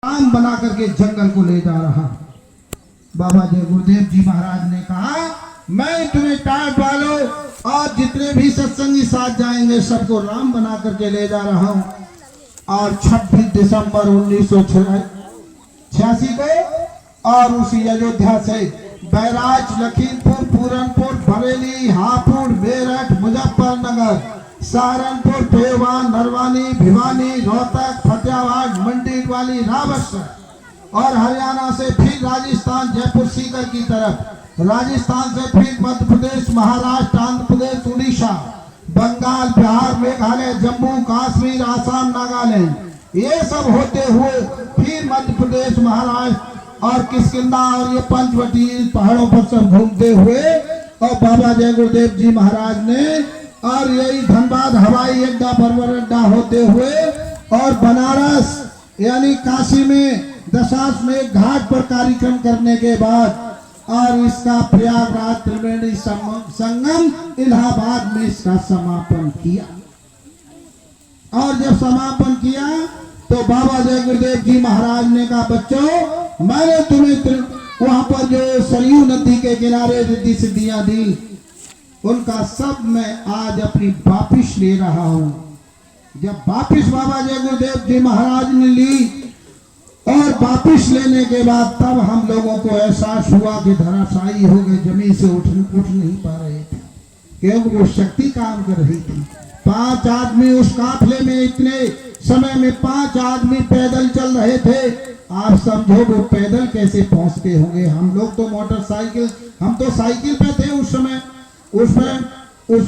राम बना करके जंगल को ले जा रहा। बाबा जय गुरुदेव जी महाराज ने कहा, मैं तुम्हें टाट वालों और जितने भी सत्संगी साथ जाएंगे सबको राम बना करके ले जा रहा हूँ। और 26 दिसंबर 1986 को और उसी अयोध्या से बैराज, लखीमपुर, पूरनपुर, बरेली, हापुड़, मेरठ, मुजफ्फरनगर, सहारनपुर, पेवा, नरवानी, भिवानी, रोहतक, फतेहाबाद, मंडीवाली, रावतसर और हरियाणा से फिर राजस्थान, जयपुर, सीकर की तरफ, राजस्थान से फिर मध्य प्रदेश, महाराष्ट्र, आंध्र प्रदेश, उड़ीसा, बंगाल, बिहार, मेघालय, जम्मू कश्मीर, आसाम, नागालैंड, ये सब होते हुए फिर मध्य प्रदेश, महाराष्ट्र और किष्किंधा और ये पंचवटी पहाड़ों पर सब घूमते हुए और बाबा जय गुरुदेव जी महाराज ने और यही धनबाद हवाई अड्डा, परवर अड्डा होते हुए और बनारस यानी काशी में दशाश्वमेध घाट पर कार्यक्रम करने के बाद और इसका प्रयागराज त्रिवेणी संगम इलाहाबाद में इसका समापन किया। और जब समापन किया तो बाबा जय गुरुदेव जी महाराज ने कहा, बच्चों मैंने तुम्हें वहां पर जो सरयू नदी के किनारे रिद्धि सिद्धियां दी उनका सब मैं आज अपनी वापिस ले रहा हूं। जब वापिस बाबा जय गुरुदेव जी महाराज ने ली और वापिस लेने के बाद तब हम लोगों को एहसास हुआ कि धराशायी हो गए, जमीन से उठ नहीं पा रहे थे क्योंकि वो शक्ति काम कर रही थी। 5 आदमी उस काफले में, इतने समय में 5 आदमी पैदल चल रहे थे। आप समझो वो पैदल कैसे पहुंचते होंगे। हम लोग तो मोटरसाइकिल, हम तो साइकिल पे थे उस समय। उस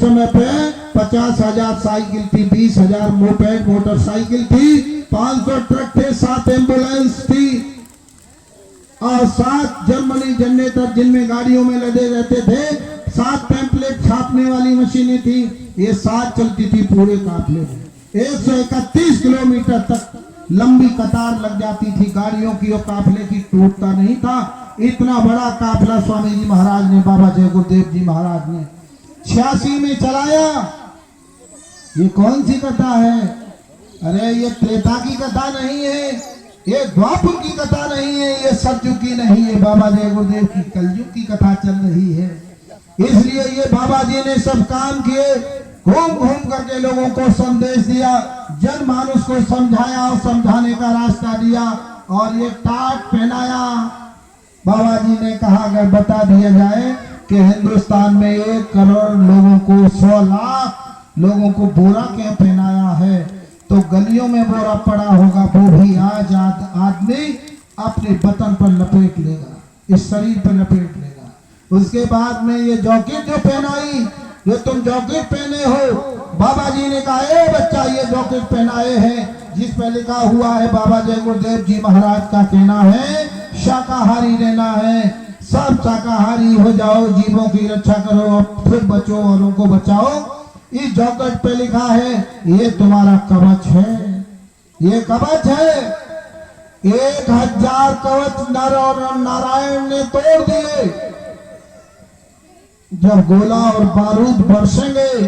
समय पे 50,000 साइकिल थी, 20,000 मोपेड मोटरसाइकिल थी, 500 ट्रक थे, 7 एम्बुलेंस थी और 7 जर्मनी जनरेटर जिनमें गाड़ियों में लदे रहते थे, 7 टेम्पलेट छापने वाली मशीनें थी। ये 7 चलती थी पूरे काफले में। 131 किलोमीटर तक लंबी कतार लग जाती थी गाड़ियों की और काफले की टूटता नहीं था। इतना बड़ा काफला स्वामी जी महाराज ने, बाबा जय गुरुदेव जी महाराज ने 86 में चलाया। ये कौन सी कथा है? अरे ये त्रेता की कथा नहीं है, ये द्वापर की कथा नहीं है, ये सतयुग की नहीं है, बाबा जय गुरुदेव की कलयुग की कथा चल रही है। इसलिए ये बाबा जी ने सब काम किए, घूम घूम करके लोगों को संदेश दिया, जनमानस को समझाया और समझाने का रास्ता दिया और ये टाट पहनाया। बाबा जी ने कहा अगर बता दिया जाए कि हिंदुस्तान में 1 करोड़ लोगों को, 100 लाख लोगों को बोरा क्यों पहनाया है, तो गलियों में बोरा पड़ा होगा वो भी आज आदमी अपने बतन पर लपेट लेगा, इस शरीर पर लपेट लेगा। उसके बाद में ये जॉकेट जो पहनाई, जो तुम जॉकेट पहने हो, बाबा जी ने कहा ए बच्चा ये जॉकेट पहनाए हैं जिस पे लिखा हुआ है बाबा जय गुरुदेव जी महाराज का कहना है शाकाहारी रहना है, सब शाकाहारी हो जाओ, जीवों की रक्षा करो और फिर बचो औरों को बचाओ। इस जॉकेट पे लिखा है ये तुम्हारा कवच है, ये कवच है। 1000 कवच नर और नारायण ने तोड़ दिए। जब गोला और बारूद बरसेंगे,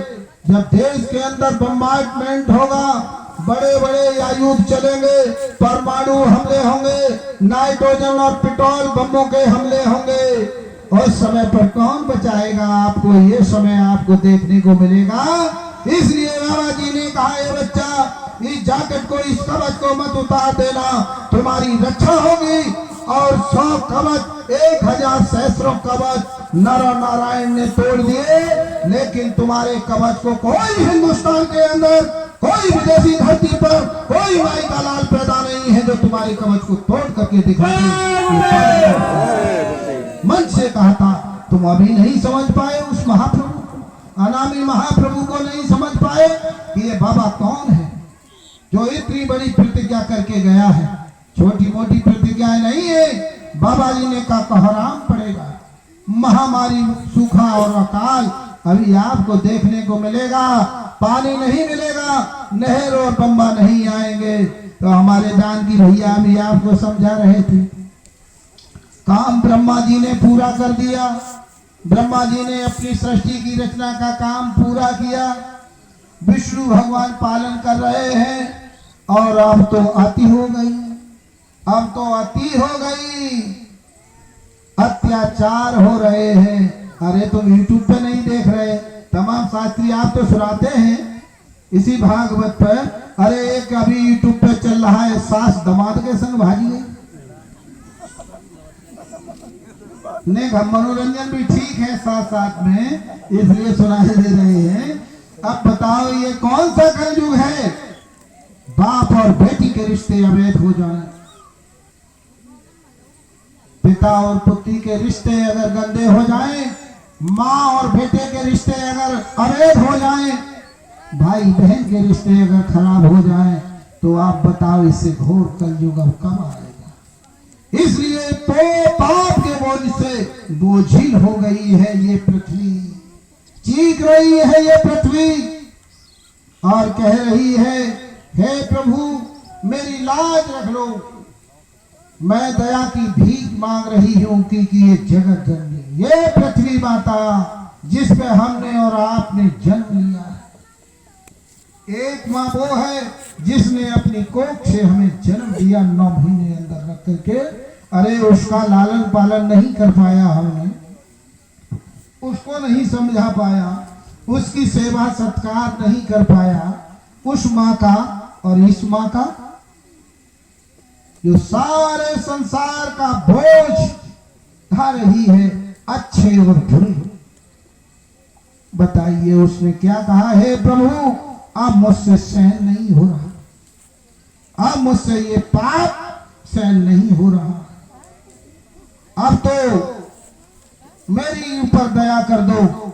जब देश के अंदर बम्बार्डमेंट होगा, बड़े बड़े आयुध चलेंगे, परमाणु हमले होंगे, नाइट्रोजन और पेट्रोल बमों के हमले होंगे, उस समय पर कौन बचाएगा आपको? ये समय आपको देखने को मिलेगा। इसलिए बाबा जी ने कहा ये बच्चा इस जैकेट को, इस कवच को मत उतार देना, तुम्हारी रक्षा होगी। और 100 कवच, 1000 सहस्रों कवच नर और नारायण ने तोड़ दिए, लेकिन तुम्हारे कवच को कोई हिंदुस्तान के अंदर, कोई विदेशी धरती पर कोई माई का लाल पैदा नहीं है जो तुम्हारे कवच को तोड़ करके दिखाए। मन से कहा था, तुम अभी नहीं समझ पाए उस महाप्रभु, अनामी महाप्रभु को नहीं समझ पाए कि ये बाबा कौन है जो इतनी बड़ी प्रतिज्ञा करके गया है। छोटी मोटी प्रतिज्ञाएं नहीं है। बाबा जी ने कहा कहराम पड़ेगा, महामारी, सूखा और अकाल अभी आपको देखने को मिलेगा, पानी नहीं मिलेगा, नहर और बम्बा नहीं आएंगे। तो हमारे जानकी भैया भी आपको समझा रहे थे, काम ब्रह्मा जी ने पूरा कर दिया। ब्रह्मा जी ने अपनी सृष्टि की रचना का काम पूरा किया, विष्णु भगवान पालन कर रहे हैं और अब तो आती हो गई। अब तो अति हो गई, अत्याचार हो रहे हैं। अरे तुम यूट्यूब पे नहीं देख रहे, तमाम शास्त्री आप तो सुनाते हैं इसी भागवत पर। अरे एक अभी यूट्यूब पे चल रहा है, सास दामाद के संग भागी गई। ने मनोरंजन भी ठीक है साथ साथ में, इसलिए सुनाई दे रहे हैं। अब बताओ ये कौन सा कलयुग है? बाप और बेटी के रिश्ते अवैध हो जाए, पिता और पुत्री के रिश्ते अगर गंदे हो जाएं, माँ और बेटे के रिश्ते अगर अवैध हो जाएं, भाई बहन के रिश्ते अगर खराब हो जाएं, तो आप बताओ इससे घोर कलयुग अब कब आएगा? इसलिए पाप के बोझ से बोझिल हो गई है ये पृथ्वी, चीख रही है ये पृथ्वी और कह रही है, हे प्रभु मेरी लाज रख लो, मैं दया की भीख मांग रही हूं कि ये जगत जननी, ये पृथ्वी माता जिस पे हमने और आपने जन्म लिया है। एक माँ वो है जिसने अपनी कोख से हमें जन्म दिया, 9 महीने अंदर रख करके। अरे उसका लालन पालन नहीं कर पाया हमने, उसको नहीं समझा पाया, उसकी सेवा सत्कार नहीं कर पाया, उस माँ का और इस माँ का जो सारे संसार का बोझ ढा रही है, अच्छे और बुरे। बताइए उसने क्या कहा? हे प्रभु अब मुझसे सहन नहीं हो रहा, अब मुझसे ये पाप सहन नहीं हो रहा, अब तो मेरी ऊपर दया कर दो,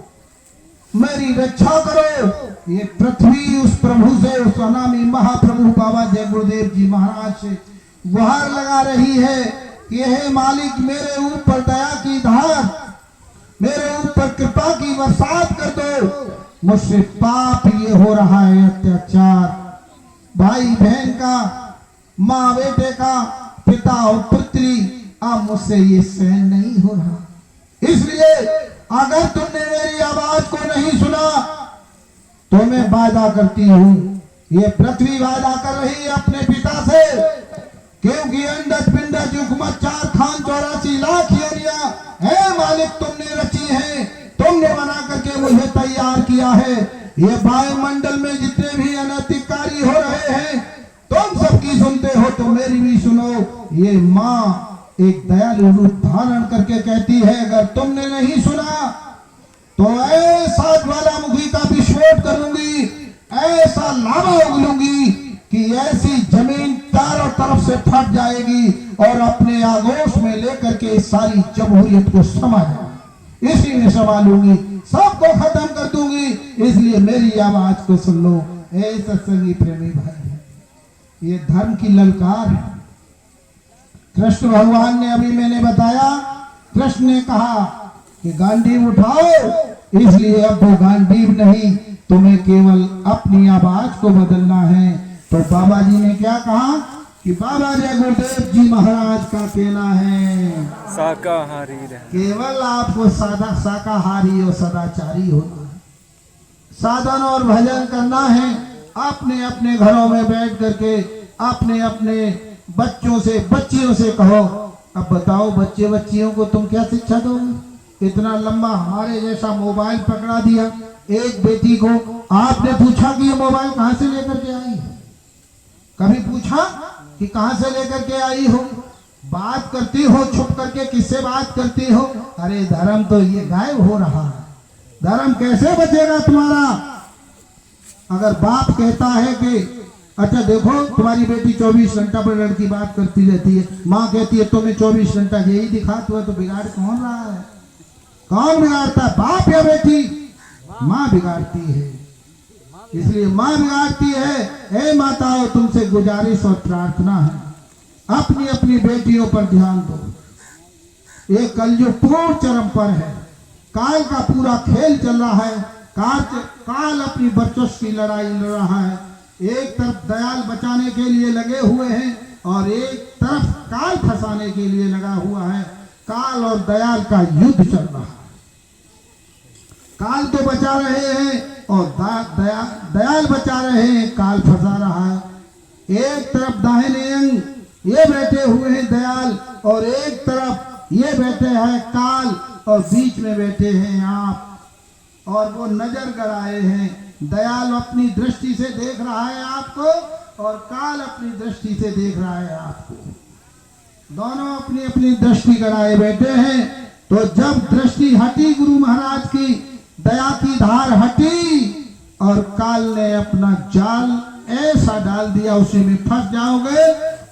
मेरी रक्षा करो। ये पृथ्वी उस प्रभु से, उस अनामी महाप्रभु बाबा जय गुरुदेव जी महाराज से गुहार लगा रही है कि हे मालिक मेरे ऊपर दया की धार, मेरे ऊपर कृपा की बरसात कर दो, मुझसे पाप ये हो रहा है, अत्याचार भाई बहन का, माँ बेटे का, पिता और पुत्री, अब मुझसे ये सहन नहीं हो रहा। इसलिए अगर तुमने मेरी आवाज को नहीं सुना तो मैं वादा करती हूं, ये पृथ्वी वादा कर रही है अपने पिता से, क्योंकि अंडज पिंडज युग्मत 4 खान 84 लाख योनियां है मालिक तुमने रची है, तुमने बना करके मुझे तैयार किया है। ये वायुमंडल में जितने भी अनैतिक कार्य हो रहे हैं तुम सबकी सुनते हो तो मेरी भी सुनो। ये माँ एक दयालु रूप धारण करके कहती है, अगर तुमने नहीं सुना तो ऐसा ज्वालामुखी का विस्फोट करूंगी, ऐसा लावा उगलूंगी कि ऐसी जमीन चारों तरफ से फट जाएगी और अपने आगोश में लेकर के सारी जमहूरियत को समा जाऊंगी, इसी में संभालूंगी, सबको खत्म कर दूंगी। इसलिए मेरी आवाज को सुन लो। ऐ सत्संगी प्रेमी भाई, ये धर्म की ललकार है। कृष्ण भगवान ने, अभी मैंने बताया, कृष्ण ने कहा कि गांडीव उठाओ, इसलिए अब वो गांडीव नहीं, तुम्हें केवल अपनी आवाज को बदलना है। तो बाबा जी ने क्या कहा कि बाबा जय गुरुदेव जी महाराज का कहना है शाकाहारी रहे, केवल आपको सादा शाकाहारी और सदाचारी होना है, साधन और भजन करना है। अपने अपने घरों में बैठ करके अपने अपने बच्चों से, बच्चियों से कहो। अब बताओ बच्चे बच्चियों को तुम क्या शिक्षा दोगे? इतना लंबा हमारे जैसा मोबाइल पकड़ा दिया। एक बेटी को आपने पूछा कि ये मोबाइल कहां से लेकर के आई है? कभी पूछा कि कहां से लेकर के आई हो? बात करती हो छुप करके, किससे बात करती हो? अरे धर्म तो ये गायब हो रहा है, धर्म कैसे बचेगा तुम्हारा? अगर बाप कहता है कि अच्छा देखो तुम्हारी बेटी 24 घंटा पर लड़की बात करती रहती है, माँ कहती है तुम्हें 24 घंटा यही दिखाता हुआ, तो बिगाड़ कौन रहा है? कौन बिगाड़ता है, बाप या बेटी? माँ बिगाड़ती है। इसलिए माँ बिगाड़ती है। हे माताओं, तुमसे गुजारिश और प्रार्थना है, अपनी अपनी बेटियों पर ध्यान दो। ये कलयुग पूर्ण चरम पर है, काल का पूरा खेल चल रहा है। काल अपनी वर्चस्व की लड़ाई लड़ रहा है। एक तरफ दयाल बचाने के लिए लगे हुए हैं और एक तरफ काल फंसाने के लिए लगा हुआ है। काल और दयाल का युद्ध चल रहा है। काल तो बचा रहे हैं और दयाल बचा रहे हैं, काल फंसा रहा है। एक तरफ दाहिने अंग ये बैठे हुए हैं दयाल, और एक तरफ ये बैठे हैं काल, और बीच में बैठे हैं आप। और वो नजर गड़ाए हैं। दयाल अपनी दृष्टि से देख रहा है आपको, और काल अपनी दृष्टि से देख रहा है आपको। दोनों अपनी अपनी दृष्टि गड़ाए बैठे हैं। तो जब दृष्टि हटी गुरु महाराज की, दया की धार हटी, और काल ने अपना जाल ऐसा डाल दिया, उसी में फंस जाओगे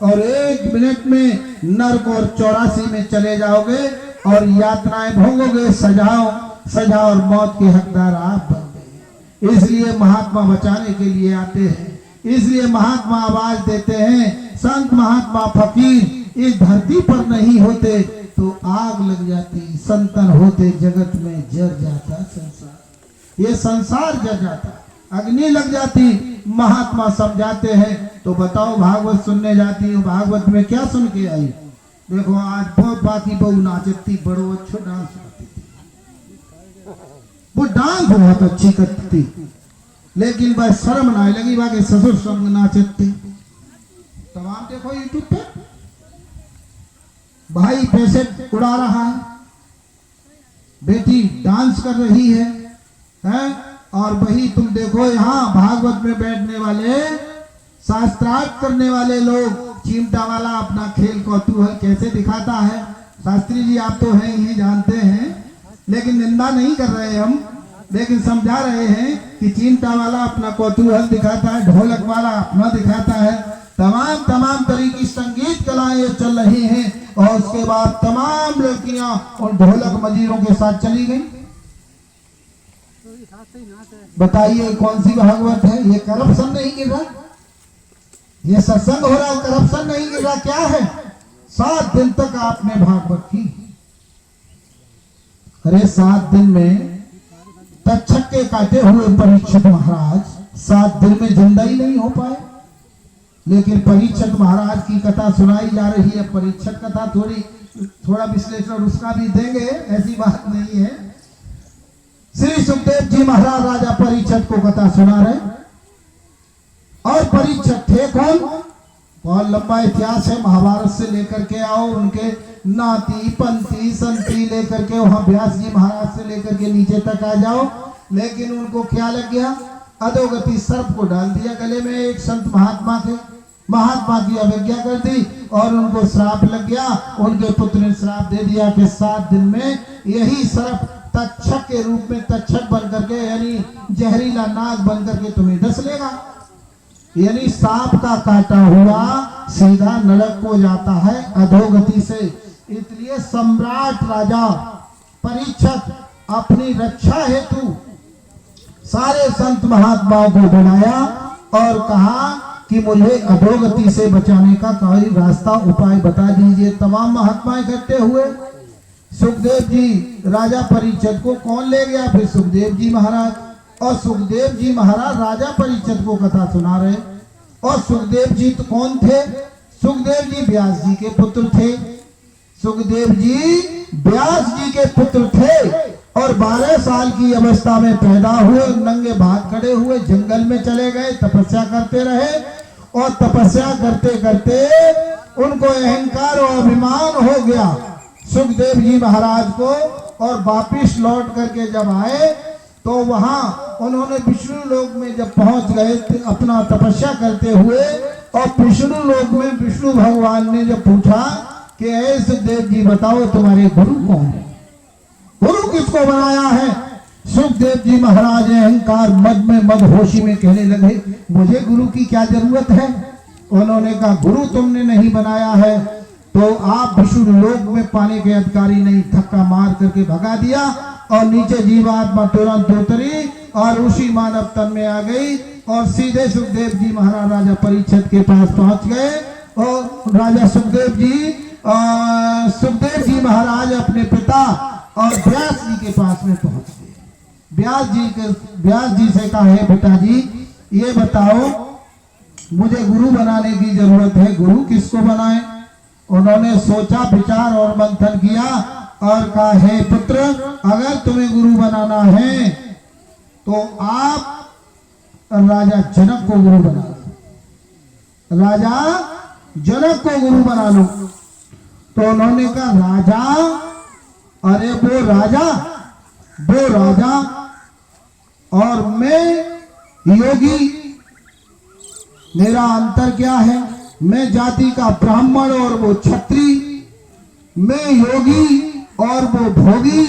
और 1 मिनट में नरक और 84 में चले जाओगे और यातनाएं भोगोगे। सजा और मौत के हकदार आप बन गए। इसलिए महात्मा बचाने के लिए आते हैं, इसलिए महात्मा आवाज देते हैं। संत महात्मा फकीर इस धरती पर नहीं होते तो आग लग जाती, संतन होते जगत में जर जाता संसार। ये संसार जर जाता, अग्नि लग जाती। महात्मा समझाते हैं। तो बताओ, भागवत सुनने जाती हूँ, भागवत में क्या सुन के आई? देखो आज बहुत बाकी बहु नाचती, बड़ो अच्छो डांस करती थी, वो डांस बहुत अच्छी करती थी, लेकिन बस शर्म ना लगी, बाकी ससुर संग नाचती। तमाम देखो यूट्यूब पे भाई पैसे उड़ा रहा है, बेटी डांस कर रही है? और वही तुम देखो यहाँ भागवत में बैठने वाले, शास्त्रार्थ करने वाले लोग, चिमटा वाला अपना खेल कौतूहल कैसे दिखाता है। शास्त्री जी आप तो हैं ही, जानते हैं, लेकिन निंदा नहीं कर रहे हम, लेकिन समझा रहे हैं कि चिमटा वाला अपना कौतूहल दिखाता है, ढोलक वाला अपना दिखाता है। तमाम तरह की संगीत कलाएं चल रही हैं, और उसके बाद तमाम लड़कियां उन ढोलक मजीरों के साथ चली गई। बताइए कौन सी भागवत है? ये करप्शन नहीं गिर रहा, ये सत्संग हो रहा है, करप्शन नहीं गिर रहा। क्या है? 7 दिन तक आपने भागवत की। अरे 7 दिन में तक्षक के काटे हुए परीक्षित महाराज 7 दिन में जिंदा ही नहीं हो पाए, लेकिन परीक्षित महाराज की कथा सुनाई जा रही है। परीक्षित कथा थोड़ा विश्लेषण उसका भी देंगे, ऐसी बात नहीं है। श्री सुखदेव जी महाराज राजा परीक्षित को कथा सुना रहे, और परीक्षित थे कौन? बहुत लंबा इतिहास है, महाभारत से लेकर के आओ, उनके नाती पंथी संती लेकर के वहां व्यास जी महाराज से लेकर के नीचे तक आ जाओ। लेकिन उनको क्या लग गया? अधोगति सर्प को डाल दिया गले में। एक संत महात्मा थे, महात्मा की अवज्ञा कर दी और उनको श्राप लग गया। उनके पुत्र ने श्राप दे दिया कि 7 दिन में यही सर्प तक्षक के रूप में तक्षक बन करके, यानी जहरीला नाग बन करके तुम्हें डस लेगा। यानी सांप का काटा हुआ सीधा नरक को जाता है अधोगति से। इसलिए सम्राट राजा परीक्षित अपनी रक्षा हेतु सारे संत महात्माओं को बुलाया और कहा कि मुझे अधोगति से बचाने का कोई रास्ता उपाय बता दीजिए। तमाम महात्मा इकट्ठे हुए। सुखदेव जी राजा परीक्षित को कौन ले गया? फिर सुखदेव जी महाराज। और सुखदेव जी महाराज राजा परीक्षित को कथा सुना रहे। और सुखदेव जी तो कौन थे? सुखदेव जी व्यास जी के पुत्र थे। सुखदेव जी व्यास जी के पुत्र थे और 12 साल की अवस्था में पैदा हुए। नंगे भाग खड़े हुए जंगल में चले गए, तपस्या करते रहे। और तपस्या करते करते उनको अहंकार और अभिमान हो गया सुखदेव जी महाराज को। और वापिस लौट करके जब आए तो वहां उन्होंने विष्णु लोक में जब पहुंच गए अपना तपस्या करते हुए, और विष्णु लोक में विष्णु भगवान ने जब पूछा कि हे सुखदेव जी बताओ तुम्हारे गुरु कौन है, गुरु किसको बनाया है? सुखदेव जी महाराज अहंकार मद में मदहोशी में कहने लगे मुझे गुरु की क्या जरूरत है। उन्होंने कहा गुरु तुमने नहीं बनाया है तो आप विष्णु लोक में पाने के अधिकारी नहीं। धक्का मार करके भगा दिया और नीचे जीवात्मा तुरंत उतरी और उसी मानव तन में आ गई और सीधे सुखदेव जी महाराज राजा परीक्षित के पास पहुंच गए। और राजा सुखदेव जी महाराज अपने पिता और व्यास जी के पास में पहुंच गए। व्यास जी से कहा है पिताजी ये बताओ मुझे गुरु बनाने की जरूरत है, गुरु किसको बनाए? उन्होंने सोचा विचार और मंथन किया और कहा हे पुत्र अगर तुम्हें गुरु बनाना है तो आप राजा जनक को गुरु बना दो। राजा जनक को गुरु बना लो। तो उन्होंने कहा राजा, अरे वो राजा और मैं योगी, मेरा अंतर क्या है? मैं जाति का ब्राह्मण और वो क्षत्रिय, मैं योगी और वो भोगी,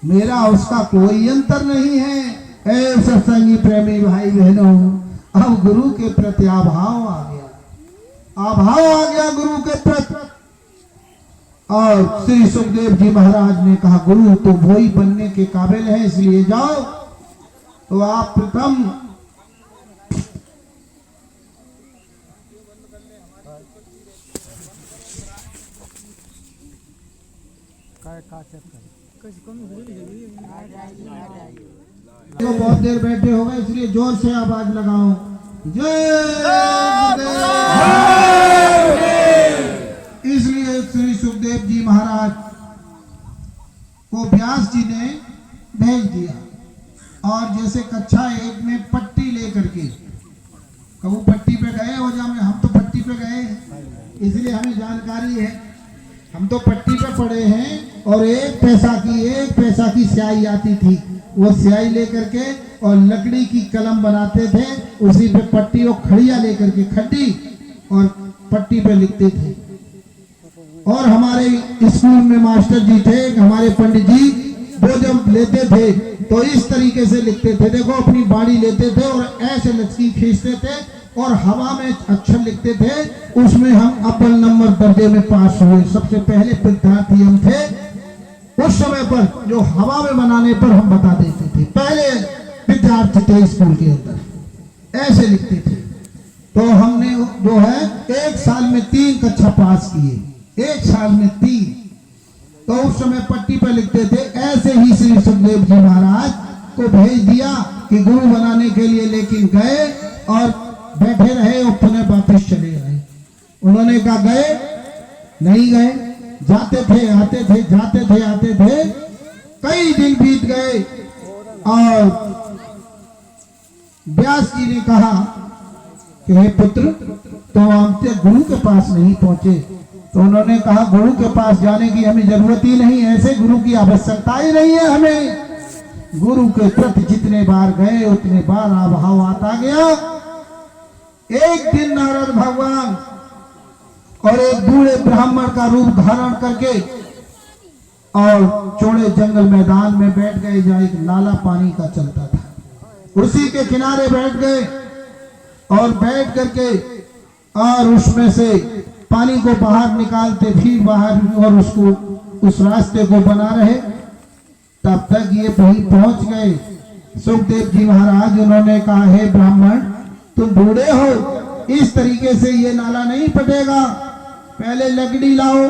मेरा उसका कोई अंतर नहीं है। ऐ सत्संगी प्रेमी भाई बहनों, अब गुरु के प्रति अभाव आ गया गुरु के प्रति। और श्री सुखदेव जी महाराज ने कहा गुरु तो वही बनने के काबिल है, इसलिए जाओ। तो आप प्रथम तो बहुत देर बैठे हो गए, इसलिए जोर से आवाज लगाओ, जय गुरुदेव। इसलिए श्री सुखदेव जी महाराज को व्यास जी ने भेज दिया। और जैसे कक्षा 1 में पट्टी लेकर के, कबू पट्टी पे गए हो जा में, हम तो पट्टी पे गए इसलिए हमें जानकारी है, हम तो पट्टी पे पढ़े हैं। और 1 पैसा की स्याही आती थी, वो स्याही लेकर के और लकड़ी की कलम बनाते थे, उसी पे पट्टी और खड़िया लेकर के खड्डी और पट्टी पे लिखते थे। और हमारे स्कूल में मास्टर जी थे, हमारे पंडित जी, वो जब लेते थे तो इस तरीके से लिखते थे, देखो अपनी बाड़ी लेते थे और ऐसे लचकी खींचते थे और हवा में अक्षर लिखते थे। उसमें हम अव्वल नंबर दर्जे में पास हुए, सबसे पहले विद्यार्थी हम थे उस समय पर, जो हवा में बनाने पर हम बता देते थे, पहले विद्यार्थी थे स्कूल के अंदर, ऐसे लिखते थे। तो हमने जो है 1 साल में 3 कक्षा पास किए, 1 साल में 3। तो उस समय पट्टी पर लिखते थे। ऐसे ही श्री सुखदेव जी महाराज को भेज दिया कि गुरु बनाने के लिए, लेकिन गए और बैठे रहे और पुनः वापिस चले आए। उन्होंने कहा गए नहीं गए, जाते थे आते थे, जाते थे आते थे, कई दिन बीत गए। और व्यास जी ने कहा कि हे पुत्र, तो हम गुरु के पास नहीं पहुंचे। तो उन्होंने कहा गुरु के पास जाने की हमें जरूरत ही नहीं, ऐसे गुरु की आवश्यकता ही नहीं है हमें। गुरु के प्रति जितने बार गए उतने बार अभाव आता गया। एक दिन नारद भगवान और एक बूढ़े ब्राह्मण का रूप धारण करके और चौड़े जंगल मैदान में बैठ गए, जहाँ एक नाला पानी का चलता था, उसी के किनारे बैठ गए। और बैठ करके और उसमें से पानी को बाहर निकालते, फिर बाहर, और उसको उस रास्ते को बना रहे। तब तक ये वहीं पहुंच गए सुखदेव जी महाराज। उन्होंने कहा हे ब्राह्मण, तुम बूढ़े हो, इस तरीके से ये नाला नहीं पटेगा, पहले लकड़ी लाओ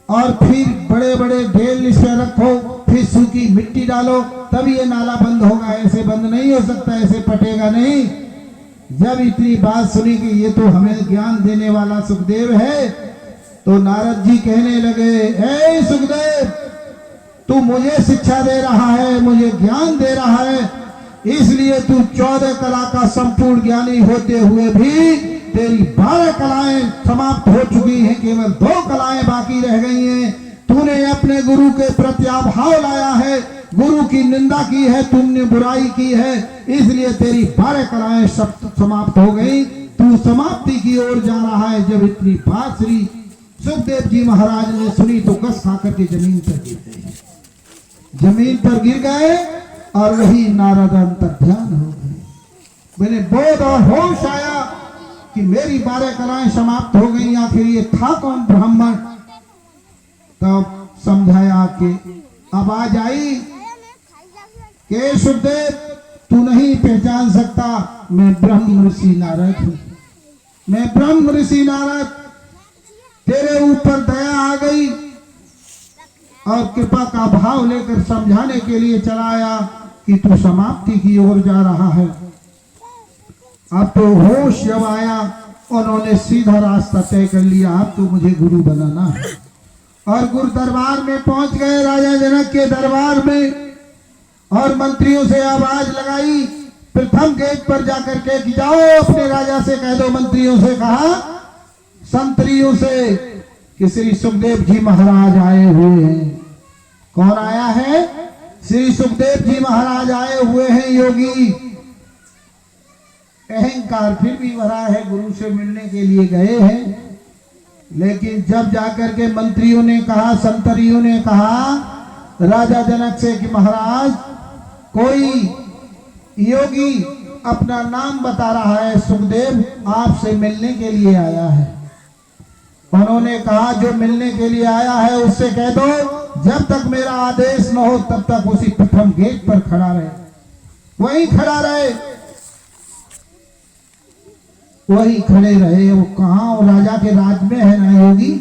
और फिर बड़े बड़े ढेल इसे रखो, फिर सूखी मिट्टी डालो, तब ये नाला बंद होगा, ऐसे बंद नहीं हो सकता, ऐसे पटेगा नहीं। जब इतनी बात सुनी कि ये तो हमें ज्ञान देने वाला सुखदेव है, तो नारद जी कहने लगे, हे सुखदेव, तू मुझे शिक्षा दे रहा है, मुझे ज्ञान दे रहा है, इसलिए तू 14 कला का संपूर्ण ज्ञानी होते हुए भी तेरी 12 कलाएं समाप्त हो चुकी हैं, केवल 2 कलाएं बाकी रह गई हैं। तूने अपने गुरु के प्रति अभाव लाया है, गुरु की निंदा की है, तुमने बुराई की है, इसलिए तेरी 12 कलाएं सब समाप्त हो गई, तू समाप्ति की ओर जा रहा है। जब इतनी बात श्री सुखदेव जी महाराज ने सुनी तो कस खा करके जमीन पर गिर गए, जमीन पर गिर गए और वही नारद अंतर्ध्यान हो गए। मैंने बोध और होश आया कि मेरी 12 कलाएं समाप्त हो गई, आखिर ये था कौन ब्राह्मण। तब समझाया कि आवाज आई कि सुखदेव, तू नहीं पहचान सकता, मैं ब्रह्म ऋषि नारद हूं, मैं ब्रह्म ऋषि नारद। तेरे ऊपर दया आ गई और कृपा का भाव लेकर समझाने के लिए चलाया कि तू समाप्ति की ओर जा रहा है। अब तो होश जब आया, उन्होंने सीधा रास्ता तय कर लिया, अब तो मुझे गुरु बनाना है। और गुरु दरबार में पहुंच गए, राजा जनक के दरबार में, और मंत्रियों से आवाज लगाई प्रथम गेट पर जाकर के कि जाओ अपने राजा से कह दो, मंत्रियों से कहा संतरियों से कि श्री सुखदेव जी महाराज आए हुए हैं। कौन आया है? श्री सुखदेव जी महाराज आए हुए हैं। योगी अहंकार फिर भी भरा है, गुरु से मिलने के लिए गए हैं। लेकिन जब जाकर के मंत्रियों ने कहा, संतरियों ने कहा राजा जनक से कि महाराज कोई योगी अपना नाम बता रहा है, सुखदेव आपसे मिलने के लिए आया है। उन्होंने कहा जो मिलने के लिए आया है उससे कह दो जब तक मेरा आदेश न हो तब तक उसी प्रथम गेट पर खड़ा रहे, वहीं खड़ा रहे। वही खड़े रहे। वो कहाँ? वो राजा के राज में है ना योगी,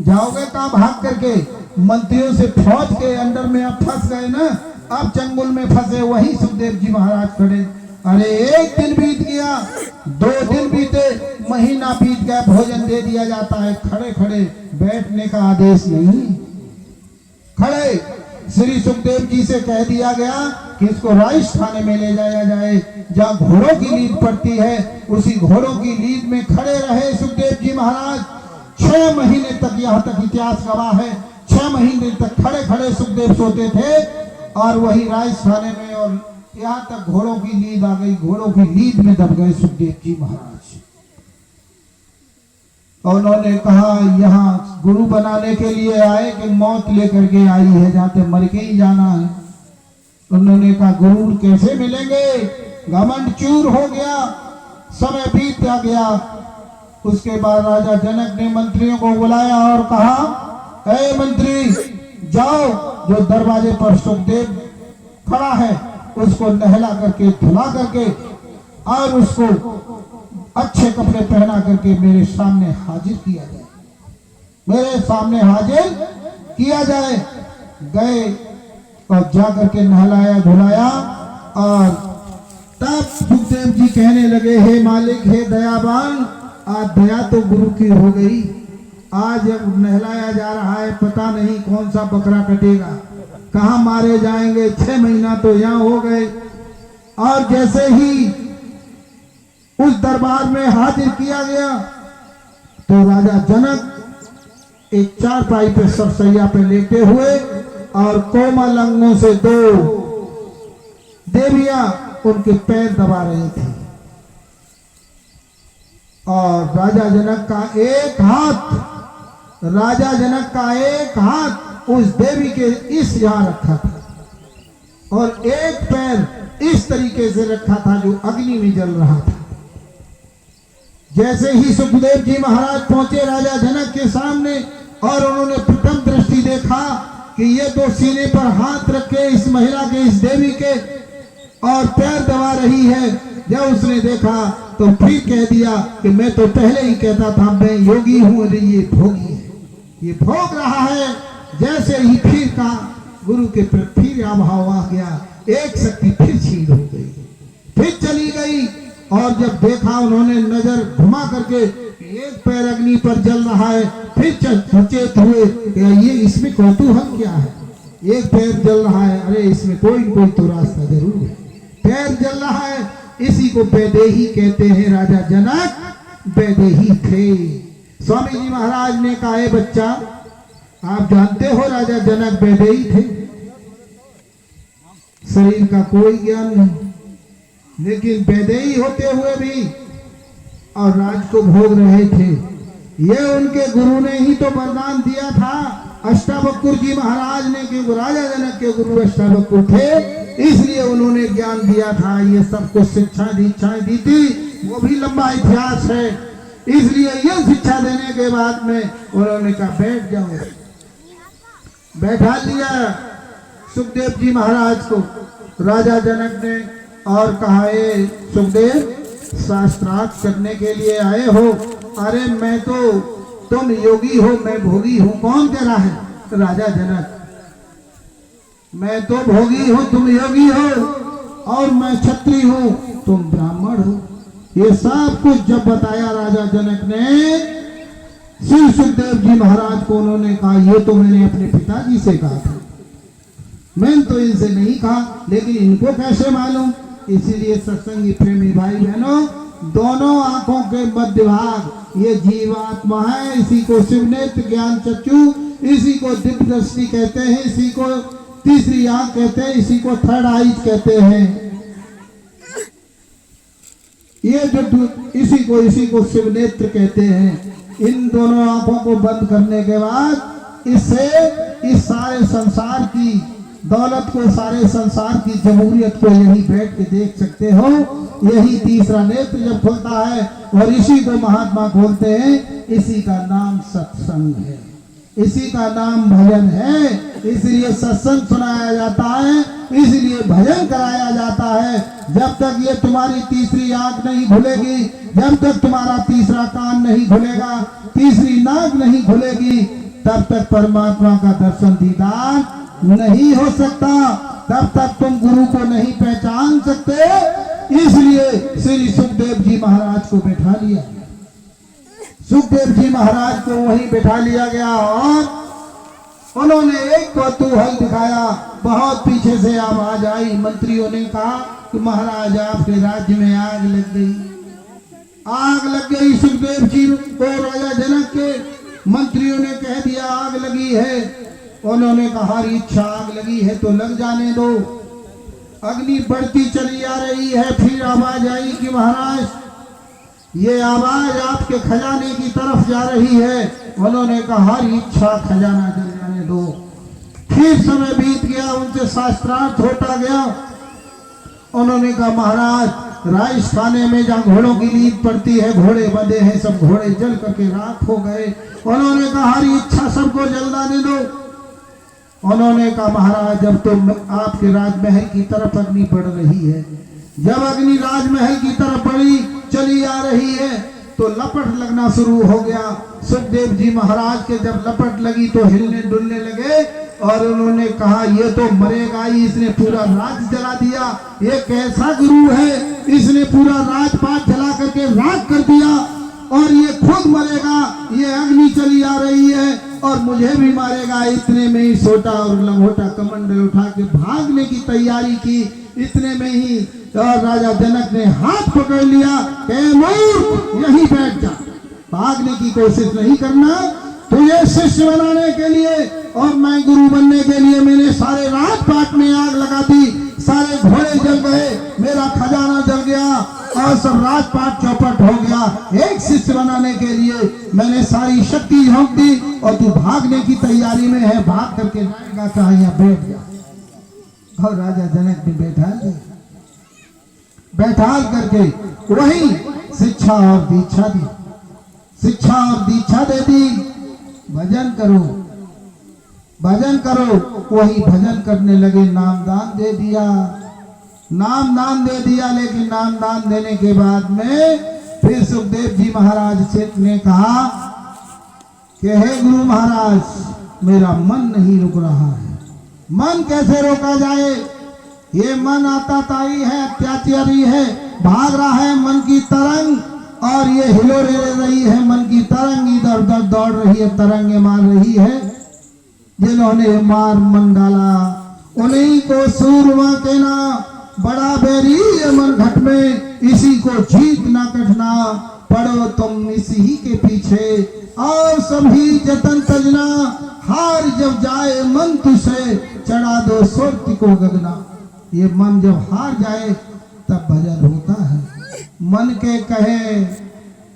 जाओगे कहाँ भाग करके? मंत्रियों से फौज के अंदर में अब फंस गए ना, अब चंगुल में फंसे। वही सुखदेव जी महाराज खड़े। अरे एक दिन बीत गया, 2 दिन बीते, महीना बीत गया, भोजन दे दिया जाता है, खड़े खड़े बैठने का आदेश नहीं। खड़े श्री सुखदेव जी से कह दिया गया कि इसको राजस्थान में ले जाया जाए, जहाँ घोड़ों की लीद पड़ती है, उसी घोड़ों की लीद में खड़े रहे सुखदेव जी महाराज। 6 महीने तक, यहाँ तक इतिहास गवाह है, 6 महीने तक खड़े खड़े सुखदेव सोते थे और वही राजस्थान में, और यहाँ तक घोड़ों की नींद आ गई, घोड़ों की नींद में दब गए सुखदेव जी महाराज। और उन्होंने कहा यहाँ गुरु बनाने के लिए आए कि मौत लेकर के आई है, जाते मर के ही जाना है। उन्होंने कहा गुरु कैसे मिलेंगे? घमंड चूर हो गया, समय बीत गया। उसके बाद राजा जनक ने मंत्रियों को बुलाया और कहा ए मंत्री जाओ, जो दरवाजे पर सुखदेव खड़ा है उसको नहला करके धुला करके और उसको अच्छे कपड़े पहना करके मेरे सामने हाजिर किया जाए, मेरे सामने हाजिर किया जाए। गए और जाकर के नहलाया धुलाया और तब सुखदेव जी कहने लगे हे मालिक, हे दयावान, आज दया तो गुरु की हो गई। आज जब नहलाया जा रहा है पता नहीं कौन सा बकरा कटेगा, कहाँ मारे जाएंगे। 6 महीना तो यहाँ हो गए। और जैसे ही उस दरबार में हाजिर किया गया तो राजा जनक एक चारपाई पे सरसैया पे लेटे हुए और कोमल अंगों से 2 देवियां उनके पैर दबा रही थी। और राजा जनक का एक हाथ उस देवी के इस यहाँ रखा था और एक पैर इस तरीके से रखा था जो अग्नि में जल रहा था। जैसे ही सुखदेव जी महाराज पहुंचे राजा जनक के सामने और उन्होंने प्रथम दृष्टि देखा कि ये 2 सीने पर हाथ रखे इस महिला के, इस देवी के, और पैर दबा रही है। जब उसने देखा तो फिर कह दिया कि मैं तो पहले ही कहता था मैं योगी हूं, अरे ये भोगी है, ये भोग रहा है। जैसे ही फिर का गुरु के प्रति फिर अभाव आ गया, एक शक्ति फिर छीन हो गई, फिर चली गई। और जब देखा उन्होंने नजर घुमा करके एक पैर अग्नि पर जल रहा है, फिर सचेत हुए ये इसमें कौतूहल क्या है, एक पैर जल रहा है, अरे इसमें कोई कोई तो रास्ता जरूर है। पैर जल रहा है, इसी को वैदेही कहते हैं। राजा जनक वैदेही थे। स्वामी जी महाराज ने कहा है बच्चा, आप जानते हो राजा जनक वैदेही थे, शरीर का कोई ज्ञान नहीं, लेकिन वैदेही होते हुए भी और राज को भोग रहे थे। ये उनके गुरु ने ही तो वरदान दिया था। अष्टावक्र जी महाराज ने, कि राजा जनक के गुरु अष्टावक्र थे, इसलिए उन्होंने ज्ञान दिया था। ये सबको शिक्षा दीक्षाएं दी थी, वो भी लंबा इतिहास है। इसलिए ये शिक्षा देने के बाद में उन्होंने कहा बैठ जाओ, बैठा लिया सुखदेव जी महाराज को राजा जनक ने और कहा ए सुखदेव, शास्त्रार्थ करने के लिए आए हो? अरे मैं तो, तुम योगी हो मैं भोगी हूं। कौन कह रहा है? राजा जनक। मैं तो भोगी हूं, तुम योगी हो, और मैं क्षत्रिय हूं, तुम ब्राह्मण हो। ये सब कुछ जब बताया राजा जनक ने श्री सुखदेव जी महाराज को, उन्होंने कहा ये तो मैंने अपने पिताजी से कहा था, मैंने तो इनसे नहीं कहा, लेकिन इनको कैसे मालूम? इसीलिए सत्संगी प्रेमी भाई बहनों, दोनों आंखों के मध्य भाग ये जीवात्मा है, इसी को शिवनेत्र ज्ञान चक्षु, इसी को दिव्य दृष्टि कहते हैं, इसी को तीसरी आंख कहते हैं, इसी को थर्ड आईज कहते हैं। ये जो इसी को शिवनेत्र कहते हैं। इन दोनों आंखों को बंद करने के बाद इससे इस सारे संसार की दौलत को, सारे संसार की जमहूरियत को यही बैठ के देख सकते हो। यही तीसरा नेत्र जब खुलता है और इसी को महात्मा खोलते हैं। इसी का नाम सत्संग है, इसी का नाम भजन है। इसलिए सत्संग सुनाया जाता है, इसलिए भजन कराया जाता है। जब तक ये तुम्हारी तीसरी आंख नहीं खुलेगी, जब तक तुम्हारा तीसरा कान नहीं खुलेगा, तीसरी नाक नहीं खुलेगी, तब तक परमात्मा का दर्शन दीदार नहीं हो सकता, तब तक तुम गुरु को नहीं पहचान सकते। इसलिए श्री सुखदेव जी महाराज को बैठा लिया, सुखदेव जी महाराज को वहीं बैठा लिया गया और उन्होंने एक कौतूहल दिखाया। बहुत पीछे से आवाज आई, मंत्रियों ने कहा कि महाराज आपके राज्य में आग लग गई, आग लग गई। सुखदेव जी को राजा जनक के मंत्रियों ने कह दिया आग लगी है। उन्होंने कहा हमारी इच्छा, आग लगी है तो लग जाने दो। अग्नि बढ़ती चली आ रही है। फिर आवाज आई कि महाराज ये आवाज आपके खजाने की तरफ जा रही है। उन्होंने कहा हमारी इच्छा, खजाना जल जाने दो। फिर समय बीत गया, उनसे शास्त्रार्थ होता गया। उन्होंने कहा महाराज राइस खाने में जहाँ घोड़ों की लीद पड़ती है, घोड़े बंधे हैं, सब घोड़े जल करके राख हो गए। उन्होंने कहा हमारी इच्छा, सबको जलाने दो। उन्होंने कहा महाराज जब तो आपके राजमहल की तरफ अग्नि बढ़ रही है, जब अग्नि राजमहल की तरफ बढ़ी चली आ रही है तो लपट लगना शुरू हो गया। सुखदेव जी महाराज के जब लपट लगी तो हिलने डुलने लगे और उन्होंने कहा ये तो मरेगा ही, इसने पूरा राज जला दिया। ये कैसा गुरु है, इसने पूरा राजपाट जला करके राख कर दिया और ये खुद मरेगा। ये अग्नि चली आ रही है और मुझे भी मारेगा। इतने में ही सोटा और लंगोटा कमंडल उठा के भागने की तैयारी की। इतने में ही और राजा जनक ने हाथ पकड़ लिया, यहीं बैठ जा, भागने की कोशिश नहीं करना। तुझे शिष्य बनाने के लिए और मैं गुरु बनने के लिए मैंने सारे राजपाट में आग लगा दी, सारे घोड़े जल गए, मेरा खजाना जल गया और सब राजपाट चौपट हो गया। एक शिष्य बनाने के लिए मैंने सारी शक्ति झोंक दी और तू भागने की तैयारी में है, भाग करके जाएगा कहाँ, यहाँ बैठ जा। और राजा जनक ने बैठाल करके वही शिक्षा और दीक्षा दी, शिक्षा और दीक्षा दे दी। भजन करो, भजन करो। वही भजन करने लगे। नामदान दे दिया, नामदान दे दिया। लेकिन नामदान देने के बाद में फिर सुखदेव जी महाराज से ने कहा कि हे गुरु महाराज मेरा मन नहीं रुक रहा है। मन कैसे रोका जाए? ये मन आताताई है, अत्याचारी है, भाग रहा है मन की तरंग और ये हिलोरे रही है। मन की तरंग इधर उधर दौड़ रही है, तरंगे मार रही है। जिन्होंने मार मन डाला उन्हीं को सूरमा कहना, बड़ा बैरी है मन घट में, इसी को जीत ना कटना। पड़ो तुम इसी के पीछे और सभी जतन तजना, हार जब जाए मन तुझसे चढ़ा दो सुरती को गगना। ये मन जब हार जाए तब भजन होता है। मन के कहे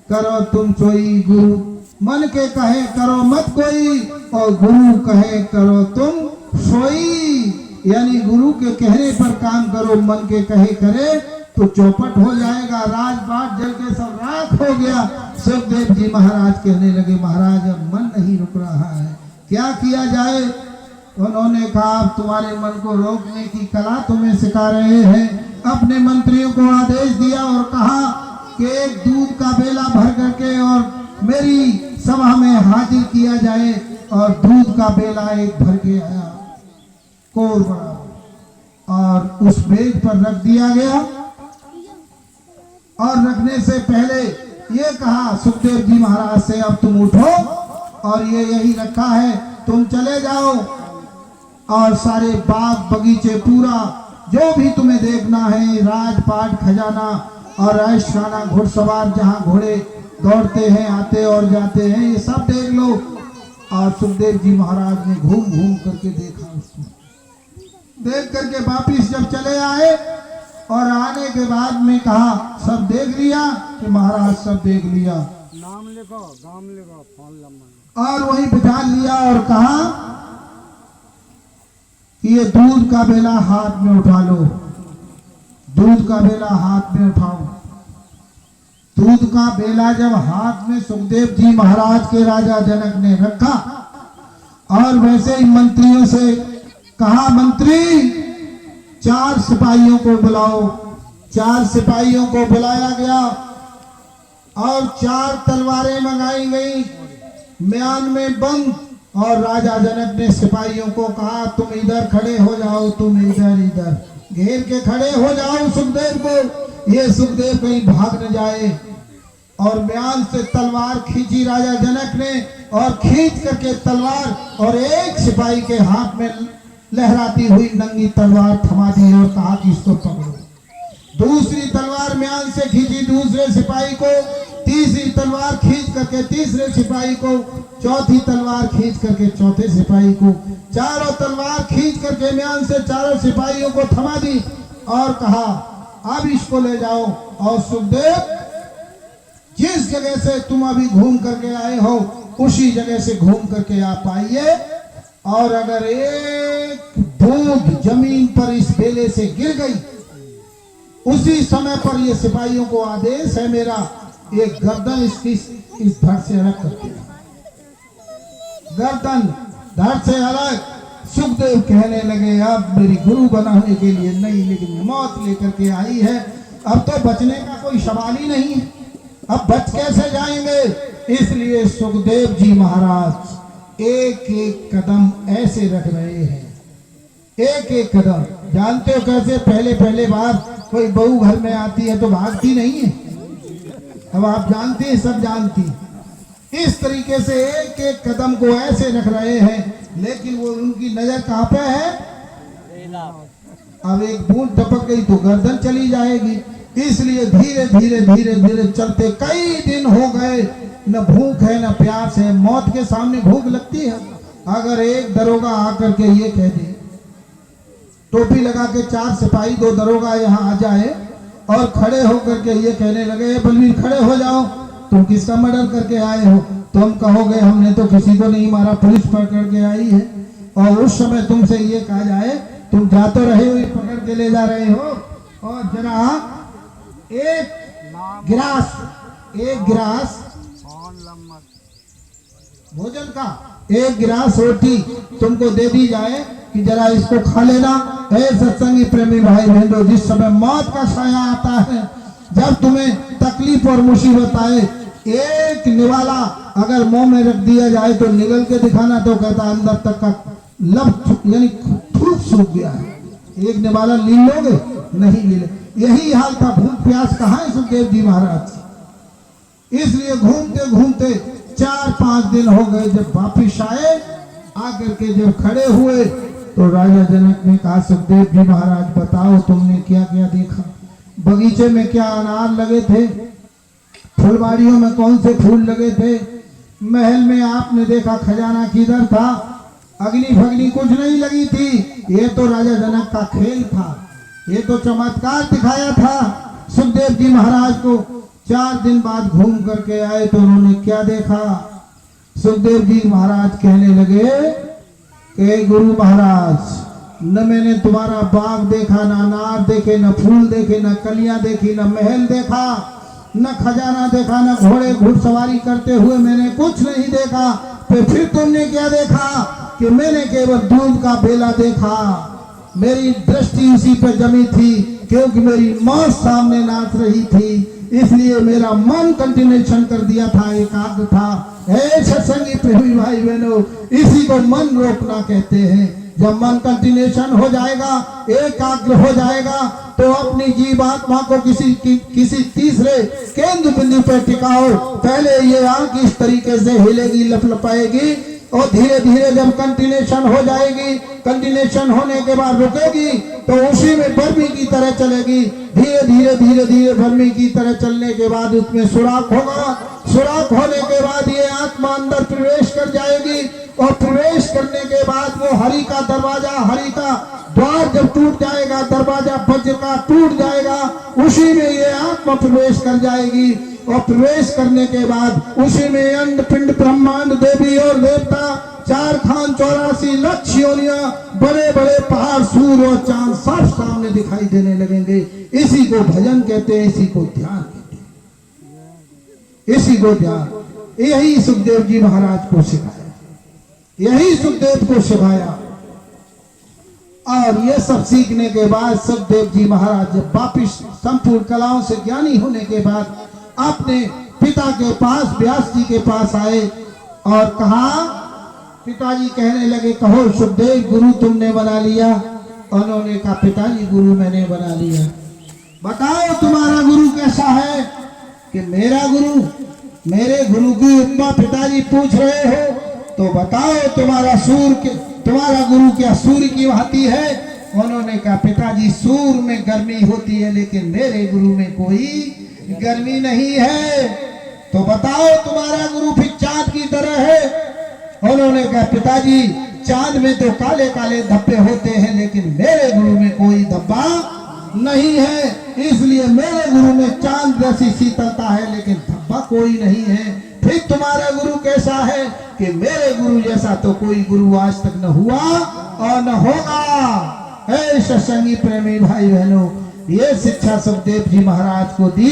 करो तुम सोई गुरु, मन के कहे करो मत कोई और गुरु कहे करो तुम सोई। यानी गुरु के कहने पर काम करो, मन के कहे करे तो चौपट हो जाएगा। राजपाट जल के सब राख हो गया। सुखदेव जी महाराज कहने लगे महाराज अब मन नहीं रुक रहा है, क्या किया जाए? उन्होंने कहा तुम्हारे मन को रोकने की कला तुम्हें सिखा रहे हैं। अपने मंत्रियों को आदेश दिया और कहा कि एक दूध का बेला भर करके और मेरी सभा में हाजिर किया जाए। और दूध का बेला एक भर के आया, कोर बड़ा, और उस मेज पर रख दिया गया। और रखने से पहले ये कहा सुखदेव जी महाराज से अब तुम उठो और ये यही रखा है, तुम चले जाओ और सारे बाग बगीचे पूरा जो भी तुम्हें देखना है, राजपाट खजाना और ऐशखाना घुड़सवार जहाँ घोड़े दौड़ते हैं, आते और जाते हैं, ये सब देख लो। और सुखदेव जी महाराज ने घूम घूम करके देखा उसको, देख करके वापिस जब चले आए और आने के बाद में कहा सब देख लिया कि महाराज सब देख लिया, नाम लिखो, गाम लिखो, फोन नंबर। और वही बिठा लिया और कहा कि ये दूध का बेला हाथ में उठा लो, दूध का बेला हाथ में उठाओ। दूध का बेला जब हाथ में सुखदेव जी महाराज के राजा जनक ने रखा और वैसे ही मंत्रियों से कहा, मंत्री 4 सिपाहियों को बुलाओ। 4 सिपाहियों को बुलाया गया और 4 तलवारें मंगाई गई, म्यान में बंद। और राजा जनक ने सिपाहियों को कहा, तुम इधर खड़े हो जाओ, तुम इधर घेर के खड़े हो जाओ सुखदेव को, ये सुखदेव कहीं भाग न जाए। और म्यान से तलवार खींची राजा जनक ने और खींच करके तलवार और एक सिपाही के हाथ में लहराती हुई नंगी तलवार थमा दी और कहा कि इसको पकड़ो। दूसरी तलवार म्यान से खींची दूसरे सिपाही को, तीसरी तलवार खींच करके तीसरे सिपाही को, चौथी तलवार खींच करके चौथे सिपाही को, चारों तलवार खींच करके म्यान से चारों सिपाहियों को थमा दी और कहा अब इसको ले जाओ। और सुखदेव जिस जगह से तुम अभी घूम करके आए हो उसी जगह से घूम करके आप आइए, और अगर एक बूंद जमीन पर इस बेले से गिर गई उसी समय पर ये सिपाहियों को आदेश है मेरा, ये गर्दन इसकी इस धड़ से अलग करते हैं, गर्दन धड़ से अलग। सुखदेव कहने लगे अब मेरी गुरु बनाने के लिए नहीं, लेकिन मौत लेकर के आई है, अब तो बचने का कोई सवाल ही नहीं है, अब बच कैसे जाएंगे। इसलिए सुखदेव जी महाराज एक एक कदम ऐसे रख रहे हैं, एक एक कदम। जानते हो कैसे? पहले पहले बार कोई बहू घर में आती है तो भागती नहीं है, अब आप जानते हैं, सब जानती। इस तरीके से एक एक कदम को ऐसे रख रहे हैं, लेकिन वो उनकी नजर कहाँ पे है? अब एक बूंद टपक गई तो गर्दन चली जाएगी। इसलिए धीरे धीरे धीरे धीरे चलते कई दिन हो गए, न भूख है न प्यास है। मौत के सामने भूख लगती है। अगर एक दरोगा आकर के ये कह दे, टोपी लगा के 4 सिपाही 2 दरोगा यहाँ आ जाए और खड़े होकर के ये कहने लगे बलवीर खड़े हो जाओ, तुम किसका मर्डर करके आए हो? तुम कहोगे हमने तो किसी को नहीं मारा, पुलिस पकड़ के आई है। और उस समय तुमसे ये कहा जाए तुम जा तो रहे हो, पकड़ के ले जा रहे हो, और जरा एक गिलास भोजन का, एक गिलास रोटी तुमको दे दी जाए कि जरा इसको खा लेना। ऐ सत्संगी प्रेमी भाई बहनों, जिस समय मौत का साया आता है, जब तुम्हें तकलीफ और मुसीबत आए, एक निवाला अगर मुंह में रख दिया जाए तो निगल के दिखाना, तो कहता अंदर तक का लब यानी थूक सूख गया है। एक निवाला ली लोगे? नहीं ले। यही हाल था। भूख प्यास कहाँ है सुखदेव जी महाराज। इसलिए घूमते घूमते 4-5 दिन हो गए। जब वापिस आए, आकर के जब खड़े हुए तो राजा जनक ने कहा सुखदेव जी महाराज बताओ तुमने क्या क्या देखा? बगीचे में क्या अनार लगे थे? फुलवाड़ियों में कौन से फूल लगे थे? महल में आपने देखा खजाना किधर था? अग्नि फग्नि कुछ नहीं लगी थी। ये तो राजा जनक का खेल था, ये तो चमत्कार दिखाया था। सुखदेव जी महाराज को 4 दिन बाद घूम करके आए तो उन्होंने क्या देखा? सुखदेव जी महाराज कहने लगे कि गुरु महाराज, न मैंने तुम्हारा बाग देखा, न अनार देखे, न फूल देखे, न कलियां देखी, न महल देखा, न खजाना देखा, न घोड़े घुड़सवारी करते हुए मैंने कुछ नहीं देखा। तो फिर तुमने क्या देखा? कि मैंने केवल दूध का बेला देखा। मेरी दृष्टि उसी पर जमी थी, क्योंकि मेरी मौत सामने नाच रही थी। इसलिए मेरा मन कंटिन्यूशन कर दिया था, एकाग्र था। सत्संगी प्रेमी भाई बहनों, इसी को मन रोकना कहते हैं। जब मन कंटिन्यूशन हो जाएगा, एकाग्र हो जाएगा, तो अपनी जीवात्मा को किसी तीसरे केंद्र बिंदु पर टिकाओ। पहले ये आंख इस तरीके से हिलेगी, लपलपाएगी, और धीरे धीरे जब कंटिन्यूशन हो जाएगी, कंटिन्यूशन होने के बाद रुकेगी, तो उसी में बर्मी की तरह चलेगी। धीरे धीरे धीरे धीरे बर्मी की तरह चलने के बाद उसमें सुराख होगा, सुराख होने के बाद ये आत्मा अंदर प्रवेश कर जाएगी और प्रवेश करने के बाद वो हरि का दरवाजा, हरि का द्वार जब टूट जाएगा, दरवाजा वज्र का टूट जाएगा, उसी में ये आत्मा प्रवेश कर जाएगी। और प्रवेश करने के बाद उसी में अंड पिंड ब्रह्मांड देवी और देवता, 4 खान 84 लक्ष योनियां, बड़े बड़े पहाड़, सूर्य और चांद सब सामने दिखाई देने लगेंगे। इसी को भजन कहते हैं, इसी को ध्यान कहते हैं, इसी को ध्यान। यही सुखदेव जी महाराज को सिखाया, यही सुखदेव को सिखाया। और ये सब सीखने के बाद सुखदेव जी महाराज जब वापिस संपूर्ण कलाओं से ज्ञानी होने के बाद अपने पिता के पास, व्यास जी के पास आए और कहा, पिताजी कहने लगे, कहो सुखदेव गुरु तुमने बना लिया। उन्होंने कहा, पिताजी गुरु मैंने बना लिया। बताओ तुम्हारा गुरु कैसा है? कि मेरा गुरु, मेरे गुरु की उपमा पिताजी पूछ रहे हो, तो बताओ तुम्हारा गुरु क्या सूर्य की भांति है? उन्होंने कहा, पिताजी सूर्य में गर्मी होती है, लेकिन मेरे गुरु में कोई गर्मी नहीं है। तो बताओ तुम्हारा गुरु फिर चांद की तरह है? उन्होंने कहा, पिताजी चांद में तो काले काले धब्बे होते हैं, लेकिन मेरे गुरु में कोई धब्बा नहीं है, इसलिए मेरे गुरु में चांद जैसी शीतलता है, लेकिन धब्बा कोई नहीं है। फिर तुम्हारा गुरु कैसा है? कि मेरे गुरु जैसा तो कोई गुरु आज तक न हुआ और न होगा। हे सत्संगी प्रेमी भाई बहनों, ये शिक्षा सुखदेव जी महाराज को दी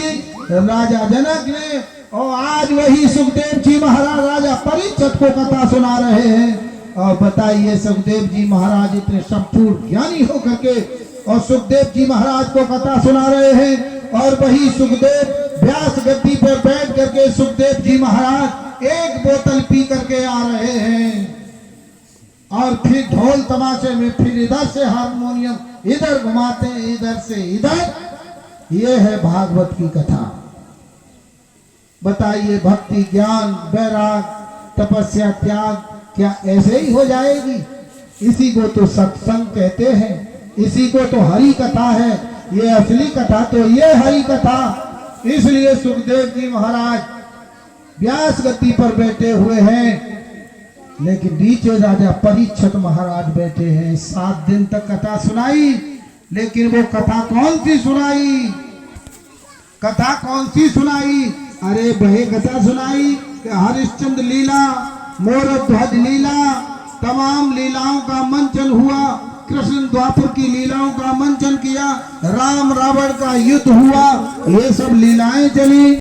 राजा जनक ने, और आज वही सुखदेव जी महाराज राजा परीक्षित को कथा सुना रहे हैं। और बताइए, सुखदेव जी महाराज इतने संपूर्ण ज्ञानी होकर के और सुखदेव जी महाराज को कथा सुना रहे हैं, और वही सुखदेव व्यास गद्दी पर बैठ करके सुखदेव जी महाराज एक बोतल पी करके आ रहे हैं, और फिर ढोल तमाशे में फिर इधर से हारमोनियम इधर घुमाते हैं, इधर से इधर। ये है भागवत की कथा। बताइए, भक्ति, ज्ञान, वैराग, तपस्या, त्याग क्या ऐसे ही हो जाएगी? इसी को तो सत्संग कहते हैं, इसी को तो हरि कथा है। ये असली कथा तो ये हरि कथा। इसलिए सुखदेव जी महाराज व्यास गद्दी पर बैठे हुए हैं, लेकिन नीचे राजा परीक्षित महाराज बैठे हैं। 7 दिन तक कथा सुनाई, लेकिन वो कथा कौन सी सुनाई? कथा कौन सी सुनाई? अरे वही कथा सुनाई कि हरिश्चंद्र लीला, मोरध्वज लीला, तमाम लीलाओं का मंचन हुआ। कृष्ण द्वापर की लीलाओं का मंचन किया, राम रावण का युद्ध हुआ, ये सब लीलाएं चली।